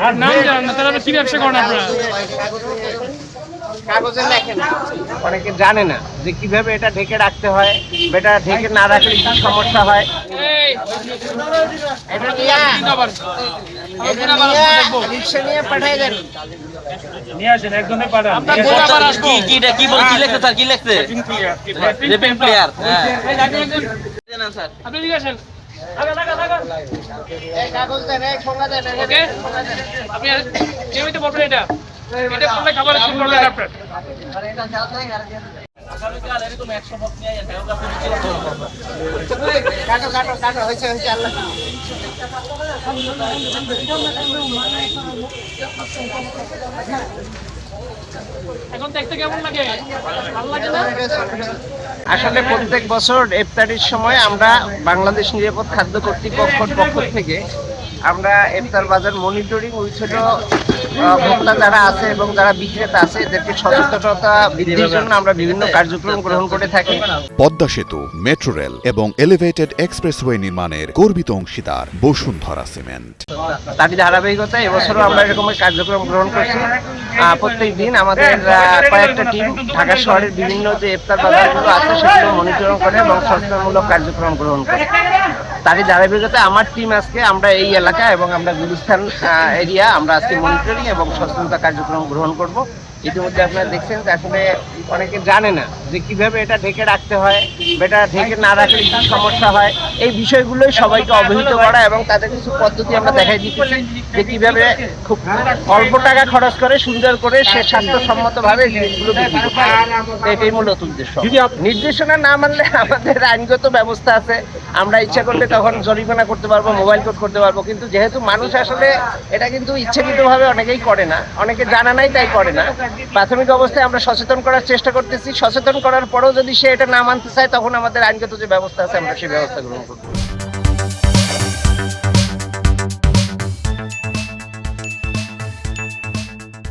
আর নাম জানেন না, তাহলে কি ব্যবসা করেন আপনারা? কাগজে লেখেন, অনেকে জানে না যে কিভাবে এটা ঢেকে রাখতে হয়, এটা ঢেকে না রাখলে কি সমস্যা হয়। এটা নিয়ে রিক্সা নিয়ে পাঠাই দেন, নিয়ে আসেন, একজনে পাঠান। কি লিখতে স্যার, কি লিখতে? Wrapping player. আপনি নিয়ে আসেন। কাগজ দেন, ঠোঙা দেন। ওকে, আপনি নিয়মিত বলবেন এটা করলে খাবার শুরু করবেন আপনার। কাটো কাটো কাটো, হয়েছে হয়েছে, আল্লাহ। এখন দেখতে কেমন লাগে? ভালো লাগে না? আসলে প্রত্যেক বছর ইফতারির সময় আমরা বাংলাদেশ নিরাপদ খাদ্য কর্তৃপক্ষের পক্ষ থেকে আমরা ইফতার বাজার মনিটরিং উইথ ভোক্তা যারা আছে এবং যারা বিক্রেতা আছে এদেরকে সচেতনতা বৃদ্ধির জন্য আমরা বিভিন্ন কার্যক্রম গ্রহণ করে থাকি। পদ্মা সেতু, মেট্রো রেল এবং এলিভেটেড এক্সপ্রেসওয়ে নির্মাণের গর্বিত অংশীদার বসুন্ধরা সিমেন্ট। তারই ধারাবাহিকতায় এবছরও আমরা এরকম কার্যক্রম গ্রহণ করছি। প্রত্যেক দিন আমাদের কয়েকটা টিম ঢাকা শহরের বিভিন্ন যে ইফতার বাজারগুলো আছে সেগুলো মনিটরিং করে এবং সচেতনমূলক কার্যক্রম গ্রহণ করে। তারই ধারাবাহিকতায় আমার টিম আজকে আমরা এই এলাকা এবং আমরা গুলিস্তান এরিয়া আমরা আজকে মনিটরিং এবং সচেতনতা কার্যক্রম গ্রহণ করব। ইতিমধ্যে আপনারা দেখছেন যে আসলে অনেকে জানে না যে কিভাবে এটা ঢেকে রাখতে হয়, এটা ঢেকে না রাখলে কি সমস্যা হয়। এই বিষয়গুলোই সবাইকে অবহিত করা এবং তাদের কিছু পদ্ধতি আমরা দেখাই দিতেছি যে কিভাবে খুব অল্প টাকা খরচ করে সুন্দর করে সে স্বাস্থ্যসম্মতভাবে জিনিসগুলো বিক্রি করতে পারে। এটাই মূলত উদ্দেশ্য। নির্দেশনা না মানলে আমাদের আইনগত ব্যবস্থা আছে, আমরা ইচ্ছা করলে তখন জরিমানা করতে পারবো, মোবাইল কোড করতে পারবো। কিন্তু যেহেতু মানুষ আসলে এটা কিন্তু ইচ্ছাকৃতভাবে অনেকেই করে না, অনেকে জানা নাই তাই করে না। প্রাথমিক অবস্থায় আমরা সচেতন করার চেষ্টা করতেছি, সচেতন করার পরেও যদি সে এটা না মানতে চায় তখন আমাদের আইনগত যে ব্যবস্থা আছে আমরা সেই ব্যবস্থা গ্রহণ করবো।